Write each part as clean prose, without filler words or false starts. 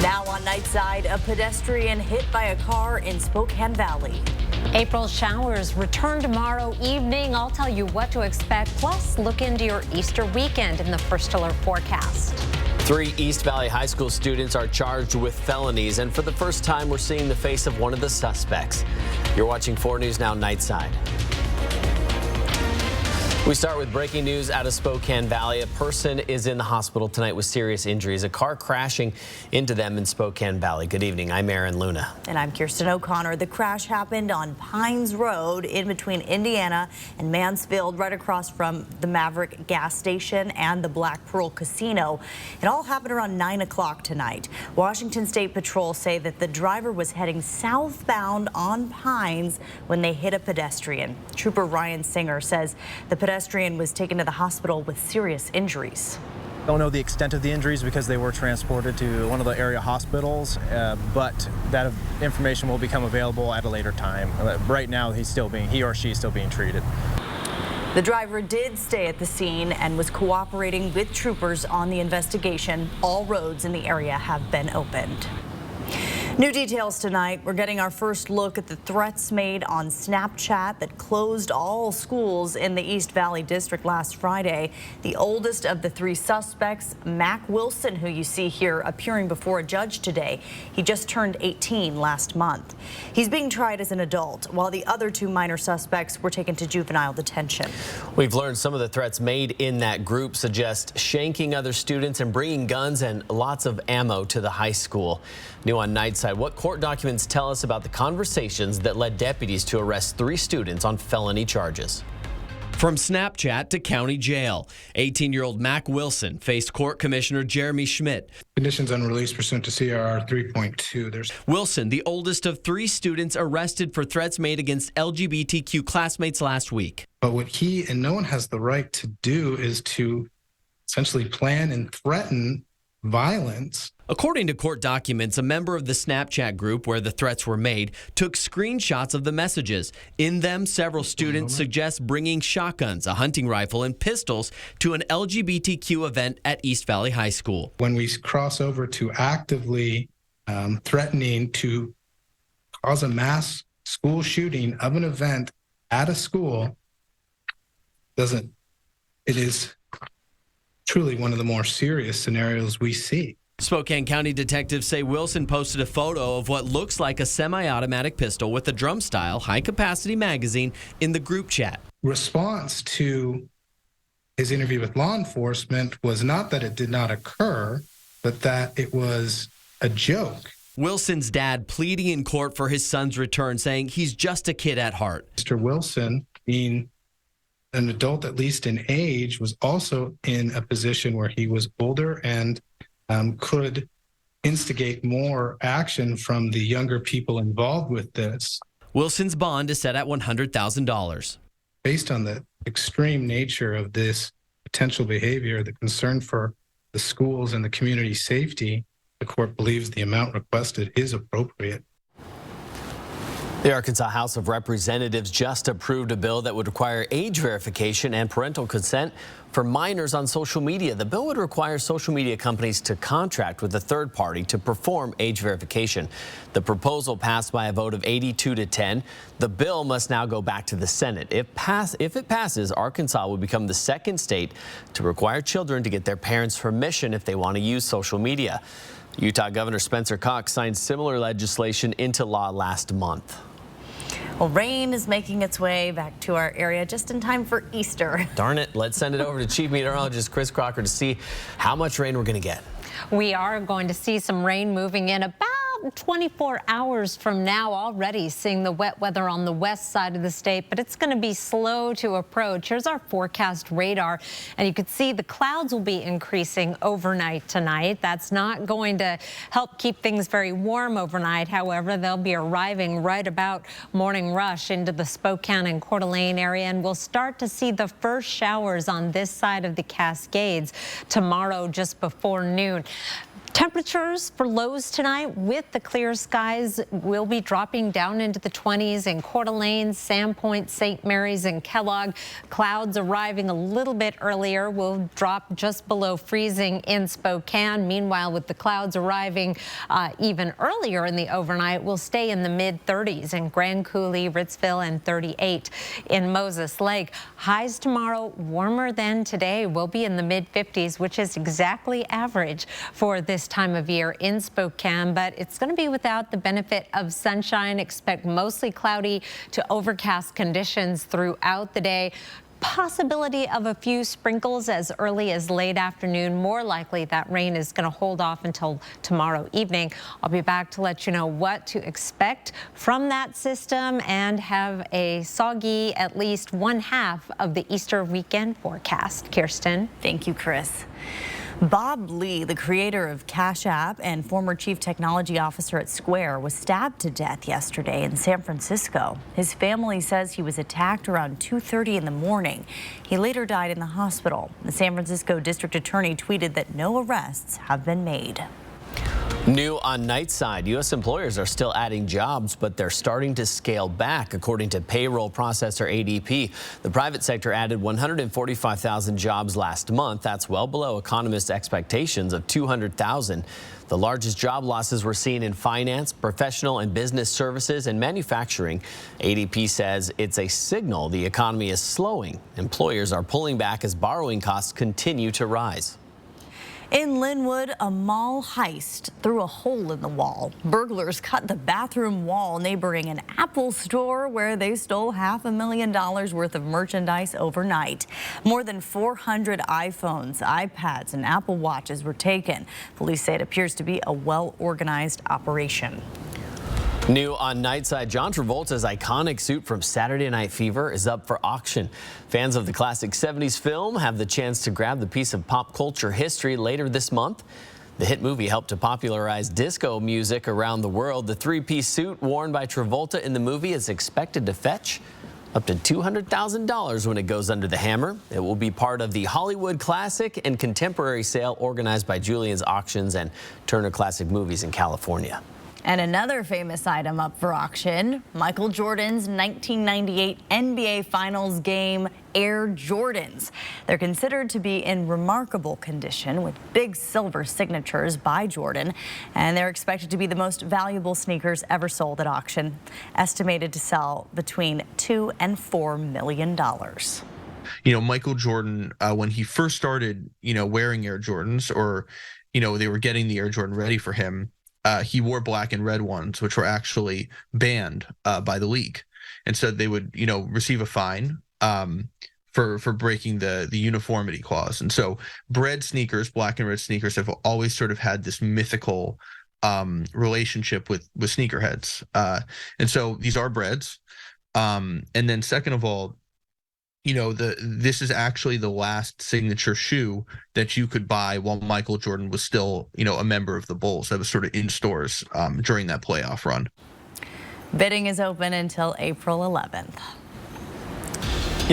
Now on Nightside, a pedestrian hit by a car in Spokane Valley. April showers return tomorrow evening. I'll tell you what to expect, plus look into your Easter weekend in the First Alert forecast. 3 East Valley High School students are charged with felonies, and for the first time, we're seeing the face of one of the suspects. You're watching 4 News Now Nightside. We start with breaking news out of Spokane Valley. A person is in the hospital tonight with serious injuries. A car crashing into them in Spokane Valley. Good evening. I'm Aaron Luna. And I'm Kirsten O'Connor. The crash happened on Pines Road in between Indiana and Mansfield, right across from the Maverick gas station and the Black Pearl Casino. It all happened around 9 o'clock tonight. Washington State Patrol say that the driver was heading southbound on Pines when they hit a pedestrian. Trooper Ryan Singer says the pedestrian was taken to the hospital with serious injuries. Don't know the extent of the injuries because they were transported to one of the area hospitals, but that information will become available at a later time. Right now, he or she is still being treated. The driver did stay at the scene and was cooperating with troopers on the investigation. All roads in the area have been opened. New details tonight. We're getting our first look at the threats made on Snapchat that closed all schools in the East Valley District last Friday. The oldest of the 3 suspects, Mac Wilson, who you see here appearing before a judge today. He just turned 18 last month. He's being tried as an adult, while the other 2 minor suspects were taken to juvenile detention. We've learned some of the threats made in that group suggest shanking other students and bringing guns and lots of ammo to the high school. New on Nightside, what court documents tell us about the conversations that led deputies to arrest 3 students on felony charges. From Snapchat to county jail, 18-year-old Mac Wilson faced Court Commissioner Jeremy Schmidt. Conditions on release pursuant to CRR 3.2. Wilson, the oldest of 3 students arrested for threats made against LGBTQ classmates last week. But what he and no one has the right to do is to essentially plan and threaten violence. According to court documents, a member of the Snapchat group where the threats were made took screenshots of the messages. In them, several students suggest bringing shotguns, a hunting rifle, and pistols to an LGBTQ event at East Valley High School. When we cross over to actively threatening to cause a mass school shooting of an event at a school, it is truly one of the more serious scenarios we see. Spokane County detectives say Wilson posted a photo of what looks like a semi-automatic pistol with a drum-style, high-capacity magazine in the group chat. Response to his interview with law enforcement was not that it did not occur, but that it was a joke. Wilson's dad pleading in court for his son's return, saying he's just a kid at heart. Mr. Wilson, being an adult, at least in age, was also in a position where he was older and could instigate more action from the younger people involved with this. Wilson's bond is set at $100,000. Based on the extreme nature of this potential behavior, the concern for the schools and the community safety, the court believes the amount requested is appropriate. The Arkansas House of Representatives just approved a bill that would require age verification and parental consent for minors on social media. The bill would require social media companies to contract with a third party to perform age verification. The proposal passed by a vote of 82 to 10. The bill must now go back to the Senate. If it passes, Arkansas will become the 2nd state to require children to get their parents' permission if they want to use social media. Utah Governor Spencer Cox signed similar legislation into law last month. Well, rain is making its way back to our area just in time for Easter. Darn it. Let's send it over to Chief Meteorologist Chris Crocker to see how much rain we're going to get. We are going to see some rain moving in about 24 hours from now. Already seeing the wet weather on the west side of the state, but it's going to be slow to approach. Here's our forecast radar, and you can see the clouds will be increasing overnight tonight. That's not going to help keep things very warm overnight. However, they'll be arriving right about morning rush into the Spokane and Coeur d'Alene area, and we'll start to see the first showers on this side of the Cascades tomorrow just before noon. Temperatures for lows tonight with the clear skies will be dropping down into the 20s in Coeur d'Alene, Sandpoint, St. Mary's, and Kellogg. Clouds arriving a little bit earlier will drop just below freezing in Spokane. Meanwhile, with the clouds arriving even earlier in the overnight, we'll stay in the mid-30s in Grand Coulee, Ritzville, and 38 in Moses Lake. Highs tomorrow warmer than today. Will be in the mid-50s, which is exactly average for this time of year in Spokane, but it's going to be without the benefit of sunshine. Expect mostly cloudy to overcast conditions throughout the day. Possibility of a few sprinkles as early as late afternoon. More likely that rain is going to hold off until tomorrow evening. I'll be back to let you know what to expect from that system and have a soggy at least one half of the Easter weekend forecast. Kirsten. Thank you, Chris. Bob Lee, the creator of Cash App and former chief technology officer at Square, was stabbed to death yesterday in San Francisco. His family says he was attacked around 2:30 in the morning. He later died in the hospital. The San Francisco district attorney tweeted that no arrests have been made. New on Nightside, U.S. employers are still adding jobs, but they're starting to scale back, according to payroll processor ADP. The private sector added 145,000 jobs last month. That's well below economists' expectations of 200,000. The largest job losses were seen in finance, professional and business services, and manufacturing. ADP says it's a signal the economy is slowing. Employers are pulling back as borrowing costs continue to rise. In Linwood, a mall heist through a hole in the wall. Burglars cut the bathroom wall neighboring an Apple store where they stole $500,000 worth of merchandise overnight. More than 400 iPhones, iPads, and Apple Watches were taken. Police say it appears to be a well-organized operation. New on Nightside, John Travolta's iconic suit from Saturday Night Fever is up for auction. Fans of the classic 70s film have the chance to grab the piece of pop culture history later this month. The hit movie helped to popularize disco music around the world. The three-piece suit worn by Travolta in the movie is expected to fetch up to $200,000 when it goes under the hammer. It will be part of the Hollywood Classic and Contemporary sale organized by Julian's Auctions and Turner Classic Movies in California. And another famous item up for auction, Michael Jordan's 1998 NBA Finals game Air Jordans. They're considered to be in remarkable condition with big silver signatures by Jordan, and they're expected to be the most valuable sneakers ever sold at auction, estimated to sell between $2 and $4 million. You know, Michael Jordan, when he first started, wearing Air Jordans, or, they were getting the Air Jordan ready for him, he wore black and red ones, which were actually banned by the league. And so they would, receive a fine for breaking the uniformity clause. And so bread sneakers, black and red sneakers, have always sort of had this mythical relationship with sneakerheads. And so these are breads. And then second of all, this is actually the last signature shoe that you could buy while Michael Jordan was still, a member of the Bulls. That was sort of in stores during that playoff run. Bidding is open until April 11th.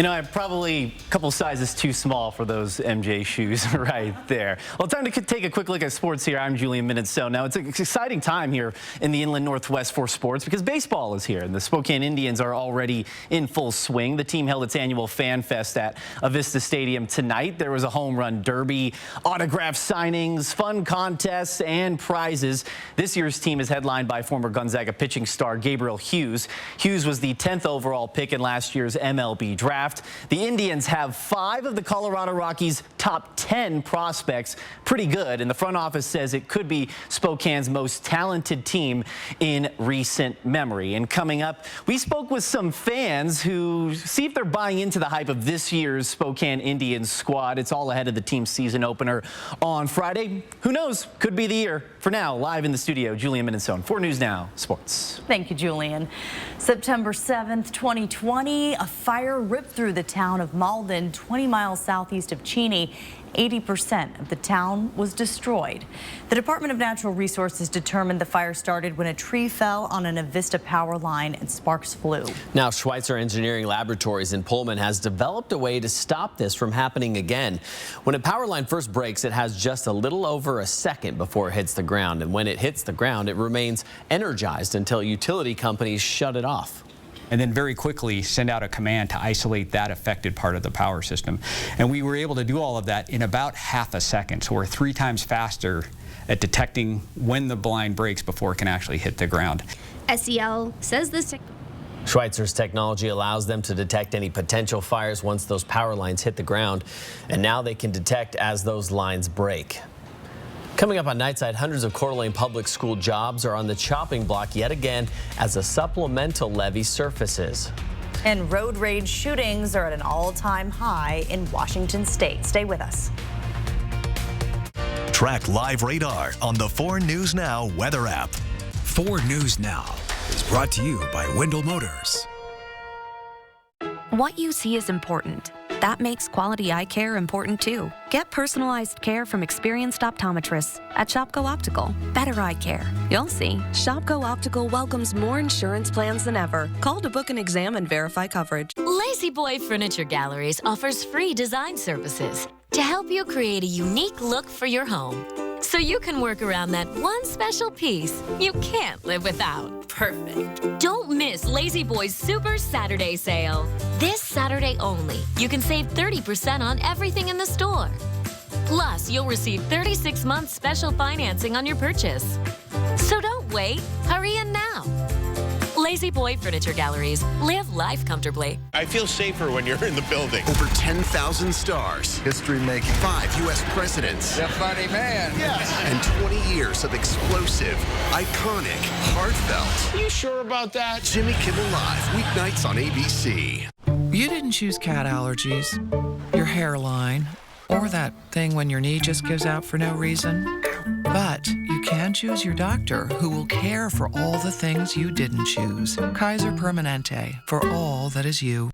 I'm probably a couple sizes too small for those MJ shoes right there. Well, time to take a quick look at sports here. I'm Julian Minutestone. Now, it's an exciting time here in the Inland Northwest for sports because baseball is here, and the Spokane Indians are already in full swing. The team held its annual Fan Fest at Avista Stadium tonight. There was a home run derby, autograph signings, fun contests, and prizes. This year's team is headlined by former Gonzaga pitching star Gabriel Hughes. Hughes was the 10th overall pick in last year's MLB draft. The Indians have 5 of the Colorado Rockies' top 10 prospects. Pretty good, and the front office says it could be Spokane's most talented team in recent memory. And coming up, we spoke with some fans who see if they're buying into the hype of this year's Spokane Indians squad. It's all ahead of the team's season opener on Friday. Who knows? Could be the year. For now, live in the studio, Julian Minutestone, 4 News Now Sports. Thank you, Julian. September 7th, 2020, a fire ripped through the town of Malden, 20 miles southeast of Cheney. 80% of the town was destroyed. The Department of Natural Resources determined the fire started when a tree fell on an Avista power line and sparks flew. Now, Schweitzer Engineering Laboratories in Pullman has developed a way to stop this from happening again. When a power line first breaks, it has just a little over a second before it hits the ground. And when it hits the ground, it remains energized until utility companies shut it off. And then very quickly send out a command to isolate that affected part of the power system. And we were able to do all of that in about half a second. So we're 3 times faster at detecting when the line breaks before it can actually hit the ground. SEL says this Schweitzer's technology allows them to detect any potential fires once those power lines hit the ground. And now they can detect as those lines break. Coming up on Nightside, hundreds of Coeur d'Alene public school jobs are on the chopping block yet again as a supplemental levy surfaces. And road rage shootings are at an all-time high in Washington state. Stay with us. Track live radar on the 4 News Now weather app. 4 News Now is brought to you by Wendell Motors. What you see is important. That makes quality eye care important too. Get personalized care from experienced optometrists at Shopko Optical. Better eye care. You'll see. Shopko Optical welcomes more insurance plans than ever. Call to book an exam and verify coverage. Lazy Boy Furniture Galleries offers free design services to help you create a unique look for your home, so you can work around that one special piece you can't live without. Perfect. Don't miss Lazy Boy's Super Saturday sale. This Saturday only, you can save 30% on everything in the store. Plus, you'll receive 36 months special financing on your purchase. So don't wait. Hurry in now. Lazy Boy Furniture Galleries. Live life comfortably. I feel safer when you're in the building. Over 10,000 stars. History making. 5 U.S. presidents. The funny man. Yes. And 20 years of explosive, iconic, heartfelt. You sure about that? Jimmy Kimmel Live, weeknights on ABC. You didn't choose cat allergies, your hairline, or that thing when your knee just gives out for no reason. But you can choose your doctor who will care for all the things you didn't choose. Kaiser Permanente, for all that is you.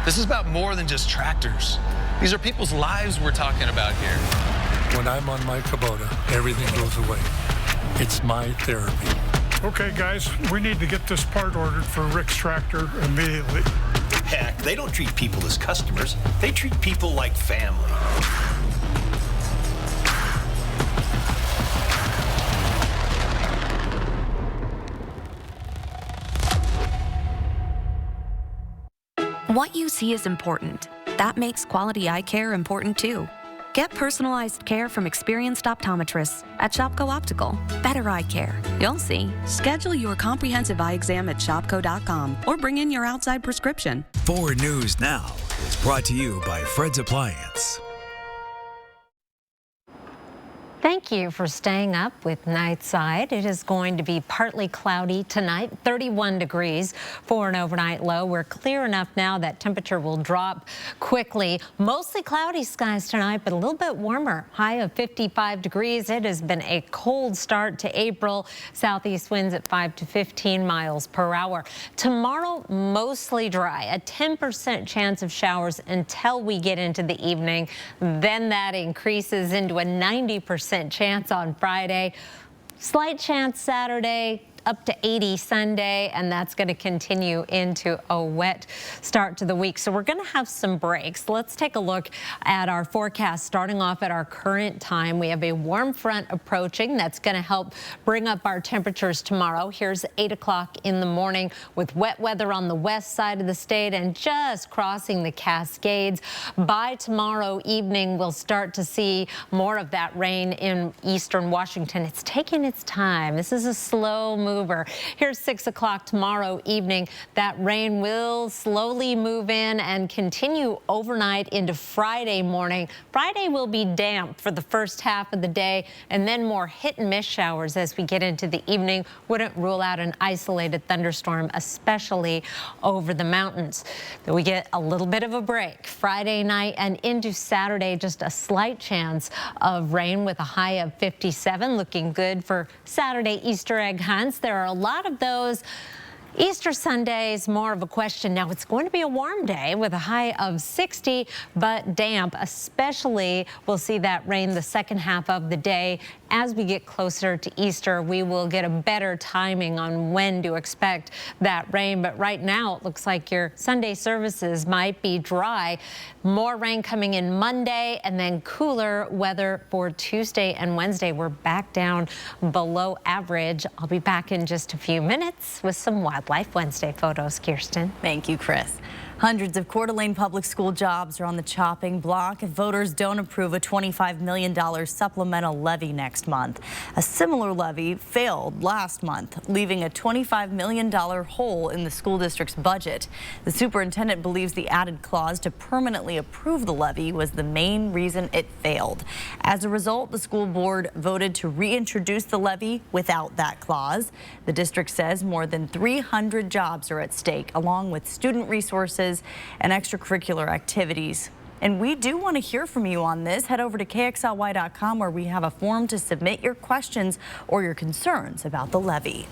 This is about more than just tractors. These are people's lives we're talking about here. When I'm on my Kubota, everything goes away. It's my therapy. Okay, guys, we need to get this part ordered for Rick's tractor immediately. Heck, they don't treat people as customers. They treat people like family. What you see is important. That makes quality eye care important too. Get personalized care from experienced optometrists at Shopko Optical. Better eye care. You'll see. Schedule your comprehensive eye exam at shopko.com or bring in your outside prescription. 4 News Now is brought to you by Fred's Appliance. Thank you for staying up with Nightside. It is going to be partly cloudy tonight, 31 degrees for an overnight low. We're clear enough now that temperature will drop quickly. Mostly cloudy skies tonight, but a little bit warmer. High of 55 degrees. It has been a cold start to April. Southeast winds at 5 to 15 miles per hour. Tomorrow, mostly dry. A 10% chance of showers until we get into the evening. Then that increases into a 90% chance on Friday, slight chance Saturday, up to 80 Sunday, and that's going to continue into a wet start to the week. So we're going to have some breaks. Let's take a look at our forecast starting off at our current time. We have a warm front approaching that's going to help bring up our temperatures tomorrow. Here's 8 o'clock in the morning with wet weather on the west side of the state and just crossing the Cascades. By tomorrow evening, we'll start to see more of that rain in eastern Washington. It's taking its time. This is a slow mover. Here's 6 o'clock tomorrow evening. That rain will slowly move in and continue overnight into Friday morning. Friday will be damp for the first half of the day and then more hit and miss showers as we get into the evening. Wouldn't rule out an isolated thunderstorm, especially over the mountains. Then we get a little bit of a break Friday night and into Saturday, just a slight chance of rain with a high of 57. Looking good for Saturday Easter egg hunts. There are a lot of those Easter Sunday is more of a question now. It's going to be a warm day with a high of 60, but damp, especially we'll see that rain the second half of the day. As we get closer to Easter, we will get a better timing on when to expect that rain. But right now, it looks like your Sunday services might be dry. More rain coming in Monday, and then cooler weather for Tuesday and Wednesday. We're back down below average. I'll be back in just a few minutes with some Wildlife Wednesday photos. Kirsten. Thank you, Chris. Hundreds of Coeur d'Alene public school jobs are on the chopping block if voters don't approve a $25 million supplemental levy next month. A similar levy failed last month, leaving a $25 million hole in the school district's budget. The superintendent believes the added clause to permanently approve the levy was the main reason it failed. As a result, the school board voted to reintroduce the levy without that clause. The district says more than 300 jobs are at stake, along with student resources and extracurricular activities. And we do want to hear from you on this. Head over to KXLY.com where we have a form to submit your questions or your concerns about the levy.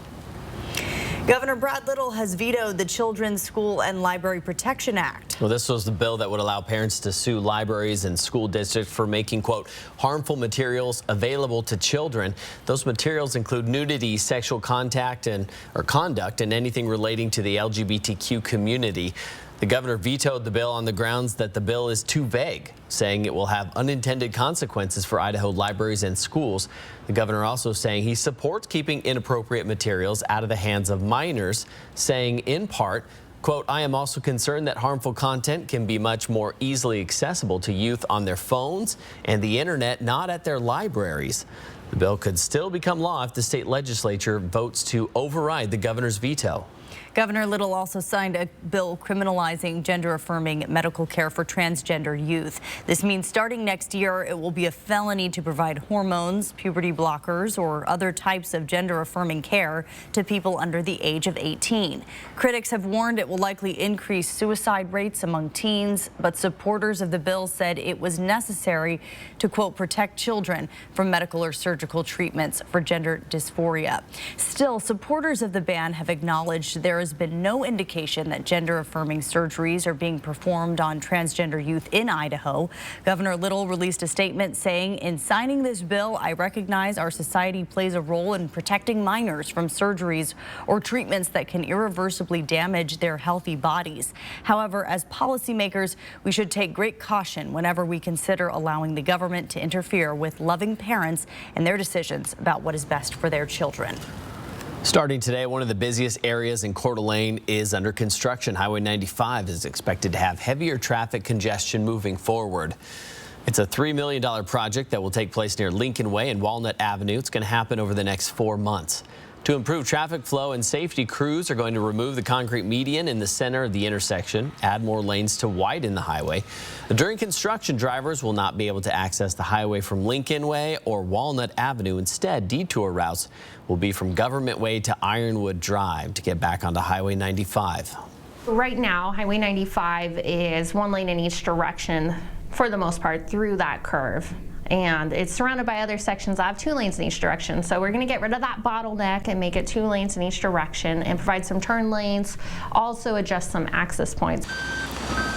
Governor Brad Little has vetoed the Children's School and Library Protection Act. Well, this was the bill that would allow parents to sue libraries and school districts for making, quote, harmful materials available to children. Those materials include nudity, sexual contact or conduct, and anything relating to the LGBTQ community. The governor vetoed the bill on the grounds that the bill is too vague, saying it will have unintended consequences for Idaho libraries and schools. The governor also saying he supports keeping inappropriate materials out of the hands of minors, saying in part, quote, I am also concerned that harmful content can be much more easily accessible to youth on their phones and the internet, not at their libraries. The bill could still become law if the state legislature votes to override the governor's veto. Governor Little also signed a bill criminalizing gender-affirming medical care for transgender youth. This means starting next year, it will be a felony to provide hormones, puberty blockers, or other types of gender-affirming care to people under the age of 18. Critics have warned it will likely increase suicide rates among teens, but supporters of the bill said it was necessary to, quote, protect children from medical or surgical treatments for gender dysphoria. Still, supporters of the ban have acknowledged there has been no indication that gender-affirming surgeries are being performed on transgender youth in Idaho. Governor Little released a statement saying, in signing this bill, I recognize our society plays a role in protecting minors from surgeries or treatments that can irreversibly damage their healthy bodies. However, as policymakers, we should take great caution whenever we consider allowing the government to interfere with loving parents and their decisions about what is best for their children. Starting today, one of the busiest areas in Coeur d'Alene is under construction. Highway 95 is expected to have heavier traffic congestion moving forward. It's a $3 million project that will take place near Lincoln Way and Walnut Avenue. It's going to happen over the next 4 months. To improve traffic flow and safety, crews are going to remove the concrete median in the center of the intersection, add more lanes to widen the highway. During construction, drivers will not be able to access the highway from Lincoln Way or Walnut Avenue. Instead, detour routes will be from Government Way to Ironwood Drive to get back onto Highway 95. Right now, Highway 95 is one lane in each direction for the most part through that curve. And it's surrounded by other sections that have 2 lanes in each direction. So we're going to get rid of that bottleneck and make it 2 lanes in each direction and provide some turn lanes, also adjust some access points.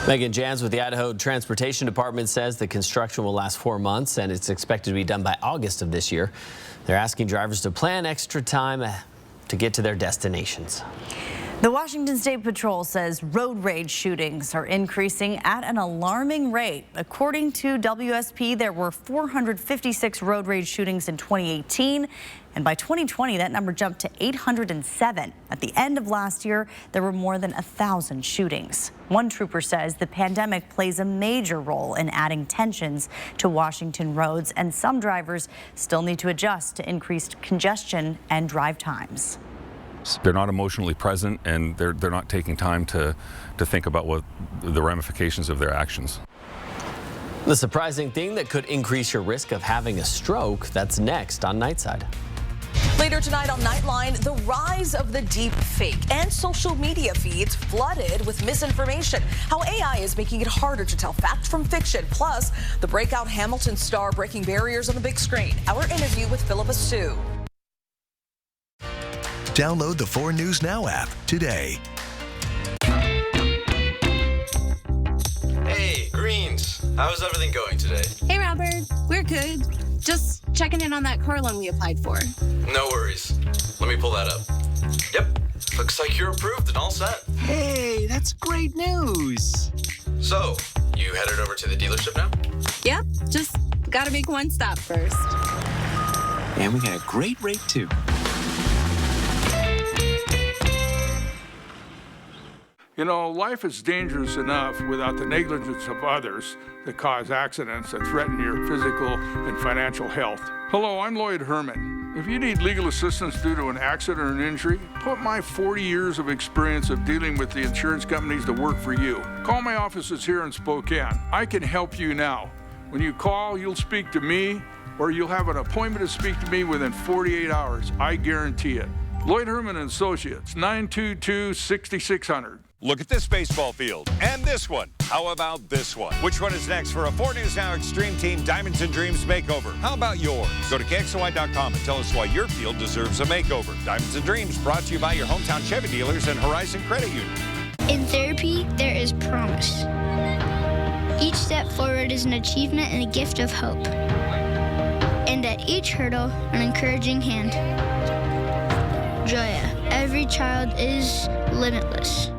Megan Jans with the Idaho Transportation Department says the construction will last 4 months and it's expected to be done by August of this year. They're asking drivers to plan extra time to get to their destinations. The Washington State Patrol says road rage shootings are increasing at an alarming rate. According to WSP, there were 456 road rage shootings in 2018, and by 2020, that number jumped to 807. At the end of last year, there were more than 1,000 shootings. One trooper says the pandemic plays a major role in adding tensions to Washington roads, and some drivers still need to adjust to increased congestion and drive times. They're not emotionally present, and they're not taking time to think about what the ramifications of their actions. The surprising thing that could increase your risk of having a stroke, that's next on Nightside. Later tonight on Nightline, the rise of the deep fake and social media feeds flooded with misinformation. How AI is making it harder to tell fact from fiction. Plus, the breakout Hamilton star breaking barriers on the big screen. Our interview with Philippa Sue. Download the 4 News Now app today. Hey, Greens. How's everything going today? Hey, Robert. We're good. Just checking in on that car loan we applied for. No worries. Let me pull that up. Yep. Looks like you're approved and all set. Hey, that's great news. So, you headed over to the dealership now? Yep. Just gotta make one stop first. And we got a great rate, too. You know, life is dangerous enough without the negligence of others that cause accidents that threaten your physical and financial health. Hello, I'm Lloyd Herman. If you need legal assistance due to an accident or an injury, put my 40 years of experience of dealing with the insurance companies to work for you. Call my offices here in Spokane. I can help you now. When you call, you'll speak to me, or you'll have an appointment to speak to me within 48 hours. I guarantee it. Lloyd Herman and Associates, 922-6600. Look at this baseball field and this one. How about this one? Which one is next for a 4 News Now Extreme Team Diamonds and Dreams makeover? How about yours? Go to KXLY.com and tell us why your field deserves a makeover. Diamonds and Dreams brought to you by your hometown Chevy dealers and Horizon Credit Union. In therapy, there is promise. Each step forward is an achievement and a gift of hope. And at each hurdle, an encouraging hand. Joya, every child is limitless.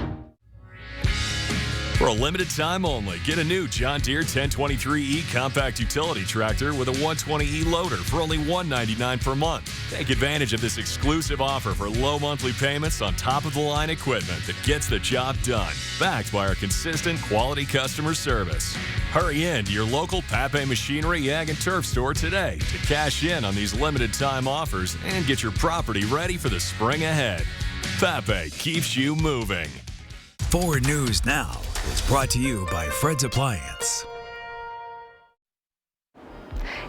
For a limited time only, get a new John Deere 1023E compact utility tractor with a 120E loader for only $199 per month. Take advantage of this exclusive offer for low monthly payments on top-of-the-line equipment that gets the job done, backed by our consistent quality customer service. Hurry in to your local Pape Machinery, Ag, and Turf store today to cash in on these limited time offers and get your property ready for the spring ahead. Pape keeps you moving. 4 News Now is brought to you by Fred's Appliance.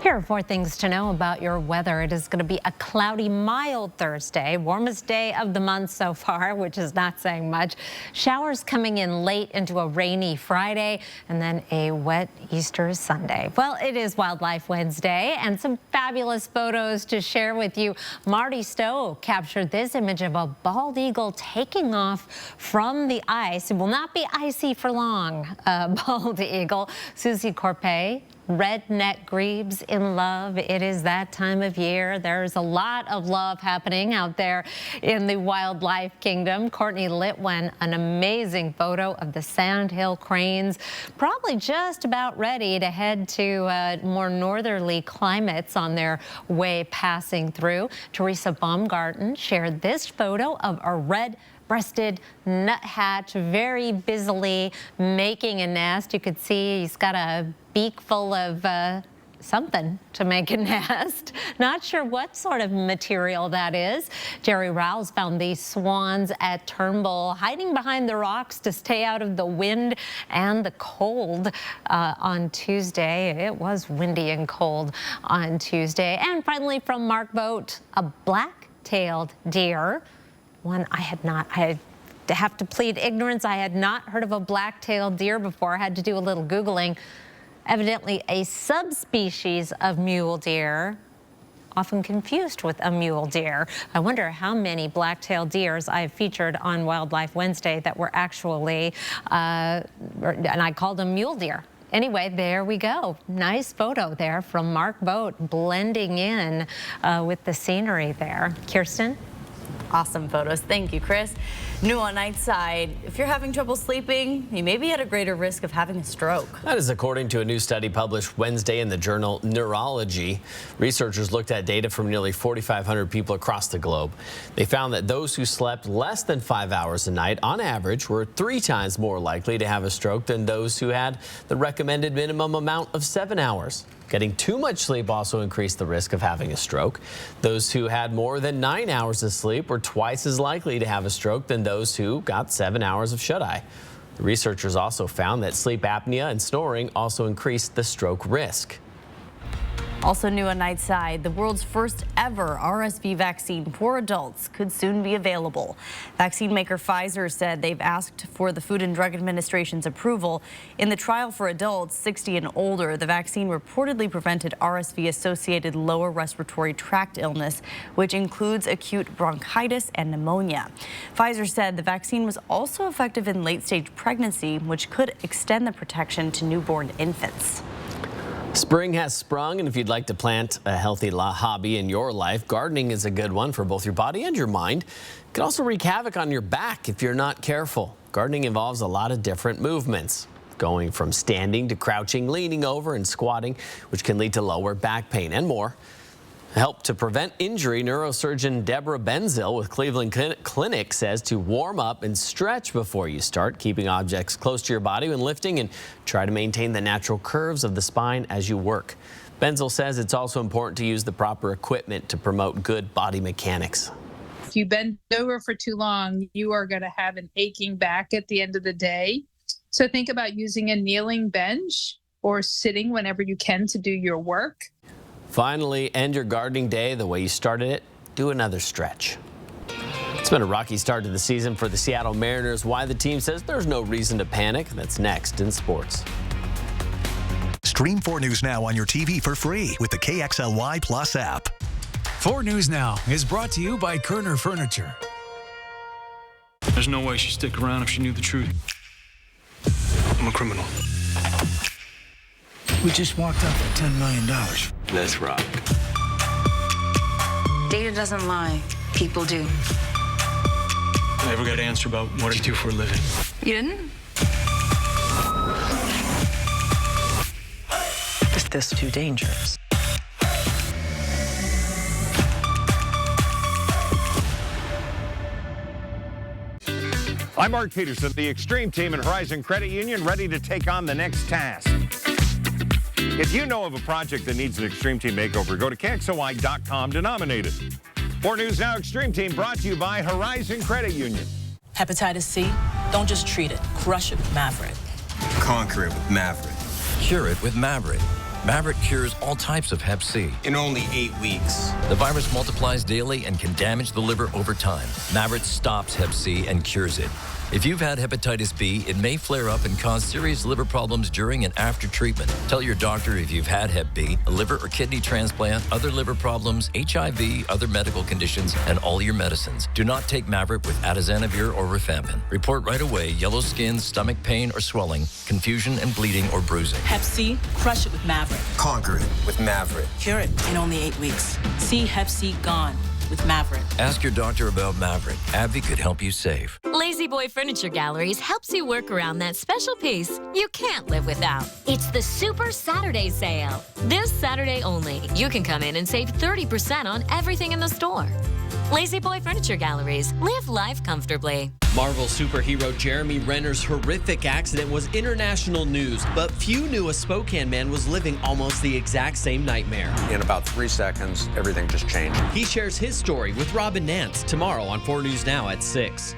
Here are 4 things to know about your weather. It is going to be a cloudy, mild Thursday, warmest day of the month so far, which is not saying much. Showers coming in late into a rainy Friday, and then a wet Easter Sunday. Well, it is Wildlife Wednesday, and some fabulous photos to share with you. Marty Stowe captured this image of a bald eagle taking off from the ice. It will not be icy for long, bald eagle. Susie Corpay, redneck grebes in love. It is that time of year. There's a lot of love happening out there in the wildlife kingdom. Courtney Litwin, an amazing photo of the sandhill cranes, probably just about ready to head to more northerly climates on their way passing through. Teresa Baumgarten shared this photo of a red-breasted nuthatch very busily making a nest. You could see he's got a beak full of something to make a nest. Not sure what sort of material that is. Jerry Rouse found these swans at Turnbull hiding behind the rocks to stay out of the wind and the cold on Tuesday. It was windy and cold on Tuesday. And finally from Mark Boat, a black-tailed deer. One I have to plead ignorance. I had not heard of a black-tailed deer before. I had to do a little Googling. Evidently a subspecies of mule deer, often confused with a mule deer. I wonder how many black-tailed deers I've featured on Wildlife Wednesday that were actually, and I called them mule deer. Anyway, there we go. Nice photo there from Mark Boat, blending in with the scenery there. Kirsten? Awesome photos. Thank you, Chris. New on Nightside, if you're having trouble sleeping, you may be at a greater risk of having a stroke. That is according to a new study published Wednesday in the journal Neurology. Researchers looked at data from nearly 4,500 people across the globe. They found that those who slept less than 5 hours a night, on average, were 3 times more likely to have a stroke than those who had the recommended minimum amount of 7 hours. Getting too much sleep also increased the risk of having a stroke. Those who had more than 9 hours of sleep were twice as likely to have a stroke than those who got 7 hours of shut-eye. The researchers also found that sleep apnea and snoring also increased the stroke risk. Also new on Nightside, the world's first ever RSV vaccine for adults could soon be available. Vaccine maker Pfizer said they've asked for the Food and Drug Administration's approval. In the trial for adults 60 and older, the vaccine reportedly prevented RSV-associated lower respiratory tract illness, which includes acute bronchitis and pneumonia. Pfizer said the vaccine was also effective in late-stage pregnancy, which could extend the protection to newborn infants. Spring has sprung, and if you'd like to plant a healthy hobby in your life, gardening is a good one for both your body and your mind. It can also wreak havoc on your back if you're not careful. Gardening involves a lot of different movements, going from standing to crouching, leaning over, and squatting, which can lead to lower back pain and more. Help to prevent injury, neurosurgeon Deborah Benzil with Cleveland Clinic says to warm up and stretch before you start, keeping objects close to your body when lifting, and try to maintain the natural curves of the spine as you work. Benzil says it's also important to use the proper equipment to promote good body mechanics. If you bend over for too long, you are going to have an aching back at the end of the day. So think about using a kneeling bench or sitting whenever you can to do your work. Finally, end your gardening day the way you started it. Do another stretch. It's been a rocky start to the season for the Seattle Mariners. Why the team says there's no reason to panic. That's next in sports. Stream 4 News Now on your TV for free with the KXLY Plus app. 4 News Now is brought to you by Kerner Furniture. There's no way she'd stick around if she knew the truth. I'm a criminal. We just walked up with $10 million. Let's rock. Data doesn't lie. People do. I never got an answer about what you do for a living. You didn't? Is this too dangerous? I'm Mark Peterson, the Extreme Team and Horizon Credit Union, ready to take on the next task. If you know of a project that needs an Extreme Team makeover, go to KXOY.com to nominate it. 4 News Now Extreme Team brought to you by Horizon Credit Union. Hepatitis C, don't just treat it, crush it with Maverick. Conquer it with Maverick. Cure it with Maverick. Maverick cures all types of Hep C. In only 8 weeks. The virus multiplies daily and can damage the liver over time. Maverick stops Hep C and cures it. If you've had hepatitis B, it may flare up and cause serious liver problems during and after treatment. Tell your doctor if you've had Hep B, a liver or kidney transplant, other liver problems, HIV, other medical conditions, and all your medicines. Do not take Maverick with atazanavir or rifampin. Report right away yellow skin, stomach pain or swelling, confusion and bleeding or bruising. Hep C, crush it with Maverick. Conquer it with Maverick. Cure it in only 8 weeks. See Hep C gone with Maverick. Ask your doctor about Maverick. AbbVie could help you save. Lazy Boy Furniture Galleries helps you work around that special piece you can't live without. It's the Super Saturday Sale. This Saturday only, you can come in and save 30% on everything in the store. Lazy Boy Furniture Galleries. Live life comfortably. Marvel superhero Jeremy Renner's horrific accident was international news, but few knew a Spokane man was living almost the exact same nightmare. In about 3 seconds, everything just changed. He shares his story with Robin Nance tomorrow on 4 News Now at 6.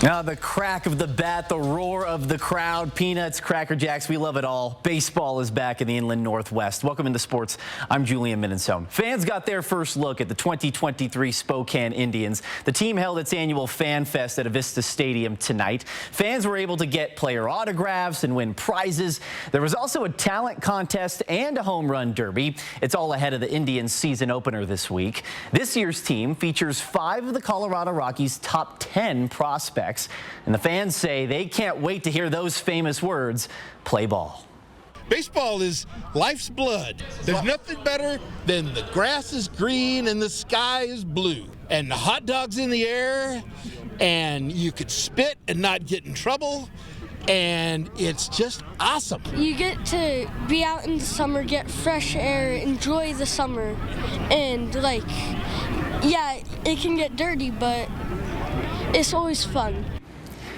Now the crack of the bat, the roar of the crowd, peanuts, Cracker Jacks, we love it all. Baseball is back in the Inland Northwest. Welcome into sports. I'm Julian Minnesone. Fans got their first look at the 2023 Spokane Indians. The team held its annual Fan Fest at Avista Stadium tonight. Fans were able to get player autographs and win prizes. There was also a talent contest and a home run derby. It's all ahead of the Indians season opener this week. This year's team features 5 of the Colorado Rockies' top 10 prospects. And the fans say they can't wait to hear those famous words, play ball. Baseball is life's blood. There's nothing better than the grass is green and the sky is blue. And the hot dog's in the air, and you could spit and not get in trouble. And it's just awesome. You get to be out in the summer, get fresh air, enjoy the summer. And yeah, it can get dirty, but it's always fun.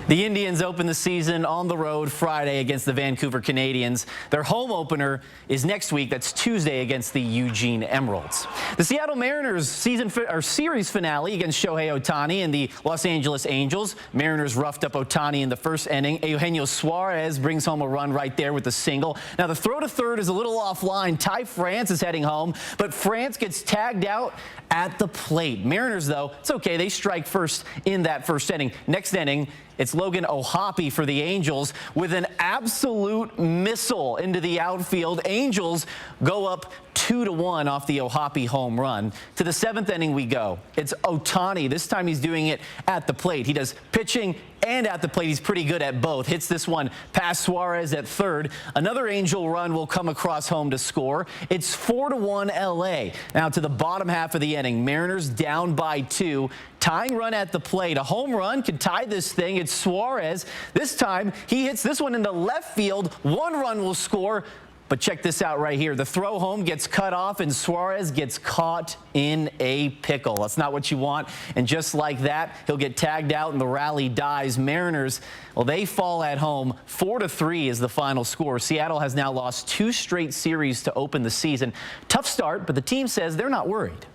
The Indians open the season on the road Friday against the Vancouver Canadians. Their home opener is next week. That's Tuesday against the Eugene Emeralds. The Seattle Mariners series finale against Shohei Ohtani and the Los Angeles Angels. Mariners roughed up Ohtani in the first inning. Eugenio Suarez brings home a run right there with a single. Now the throw to third is a little offline. Ty France is heading home, but France gets tagged out at the plate. Mariners, though, it's okay. They strike first in that first inning. Next inning, it's Logan O'Hoppe for the Angels with an absolute missile into the outfield. Angels go up 2-1 off the O'Hoppe home run. To the seventh inning we go. It's Ohtani. This time he's doing it at the plate. He does pitching and at the plate. He's pretty good at both. Hits this one past Suarez at third. Another Angel run will come across home to score. It's 4-1 LA. Now to the bottom half of the inning. Mariners down by 2. Tying run at the plate. A home run could tie this thing. It's Suarez. This time he hits this one into left field. One run will score. But check this out right here. The throw home gets cut off and Suarez gets caught in a pickle. That's not what you want. And just like that, he'll get tagged out and the rally dies. Mariners, well, they fall at home. 4-3 is the final score. Seattle has now lost 2 straight series to open the season. Tough start, but the team says they're not worried.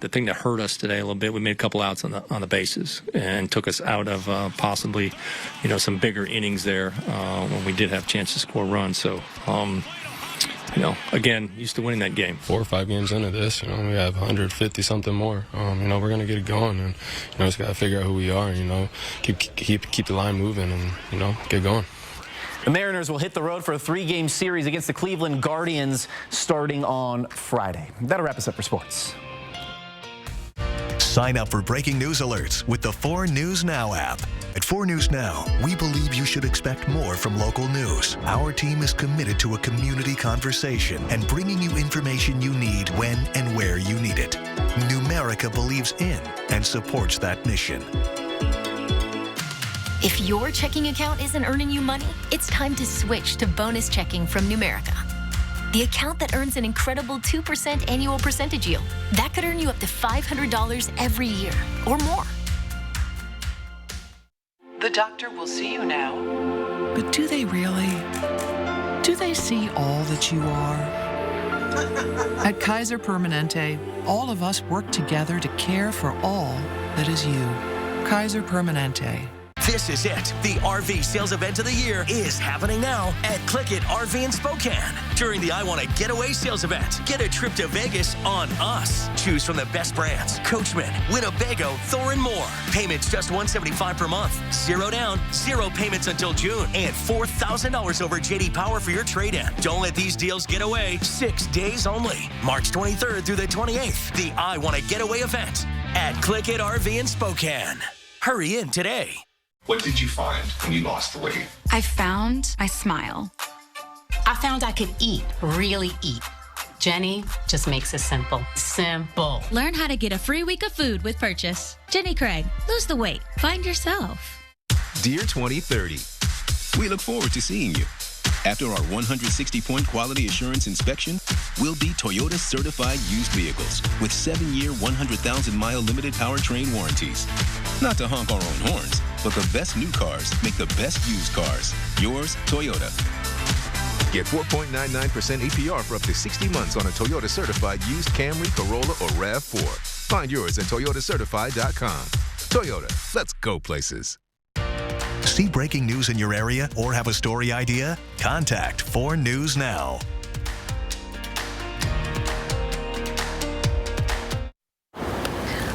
The thing that hurt us today a little bit, we made a couple outs on the bases and took us out of possibly, some bigger innings there when we did have a chance to score runs. So, again, used to winning that game. 4 or 5 games into this, we have 150 something more. We're going to get it going, and just got to figure out who we are. Keep the line moving, and get going. The Mariners will hit the road for a 3-game series against the Cleveland Guardians starting on Friday. That'll wrap us up for sports. Sign up for breaking news alerts with the 4 News Now app. At 4 News Now, we believe you should expect more from local news. Our team is committed to a community conversation and bringing you information you need when and where you need it. Numerica believes in and supports that mission. If your checking account isn't earning you money, it's time to switch to bonus checking from Numerica. The account that earns an incredible 2% annual percentage yield. That could earn you up to $500 every year or more. The doctor will see you now. But do they really? Do they see all that you are? At Kaiser Permanente, all of us work together to care for all that is you. Kaiser Permanente. This is it. The RV sales event of the year is happening now at Click It RV in Spokane. During the I Want to Getaway sales event, get a trip to Vegas on us. Choose from the best brands, Coachman, Winnebago, Thor, and more. Payments just $175 per month. 0 down, 0 payments until June, and $4,000 over JD Power for your trade-in. Don't let these deals get away. 6 days only. March 23rd through the 28th. The I Want to Getaway event at Click It RV in Spokane. Hurry in today. What did you find when you lost the weight? I found my smile. I found I could eat, really eat. Jenny just makes it simple. Simple. Learn how to get a free week of food with Purchase. Jenny Craig, lose the weight. Find yourself. Dear 2030, we look forward to seeing you. After our 160-point quality assurance inspection, we'll be Toyota certified used vehicles with 7-year, 100,000-mile limited powertrain warranties. Not to honk our own horns, but the best new cars make the best used cars. Yours, Toyota. Get 4.99% APR for up to 60 months on a Toyota certified used Camry, Corolla, or RAV4. Find yours at toyotacertified.com. Toyota, let's go places. See breaking news in your area or have a story idea? Contact 4 News Now.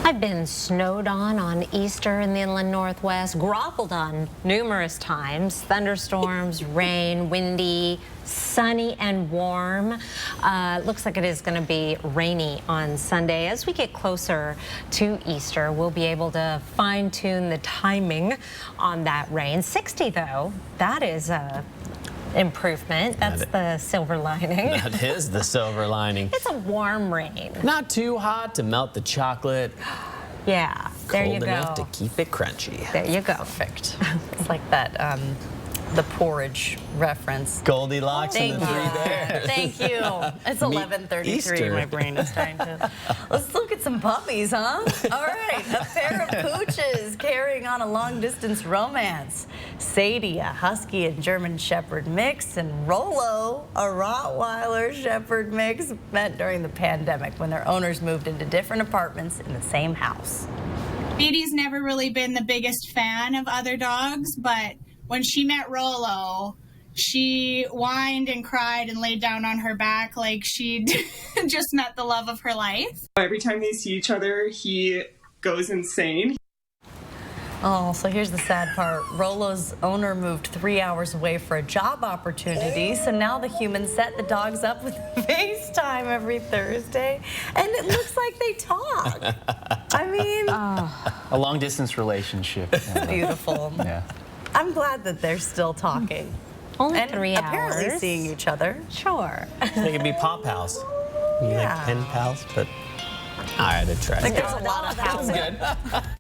I've been snowed on Easter in the inland northwest, groveled on numerous times. Thunderstorms, rain, windy, sunny and warm. Looks like it is going to be rainy on Sunday. As we get closer to Easter, we'll be able to fine-tune the timing on that rain. 60 though, that is a improvement. That's the silver lining. That is the silver lining. It's a warm rain. Not too hot to melt the chocolate. Yeah, there you go. Cold enough to keep it crunchy. There you go. Perfect. It's like that the porridge reference. Goldilocks and the Three Bears. Thank you. It's 11:33. My brain is trying to. Let's look at some puppies, huh? All right. A pair of pooches carrying on a long-distance romance. Sadie, a Husky and German Shepherd mix, and Rolo, a Rottweiler Shepherd mix, met during the pandemic when their owners moved into different apartments in the same house. Sadie's never really been the biggest fan of other dogs, but when she met Rolo, she whined and cried and laid down on her back like she'd just met the love of her life. Every time they see each other, he goes insane. Oh, so here's the sad part. Rolo's owner moved 3 hours away for a job opportunity, so now the humans set the dogs up with FaceTime every Thursday, and it looks like they talk. I mean... A long-distance relationship. It's beautiful. Yeah. I'm glad that they're still talking. Only and 3 hours. Apparently seeing each other. Sure. They could be pop house. Like pen pals, but I had to try. I think there's a lot of houses.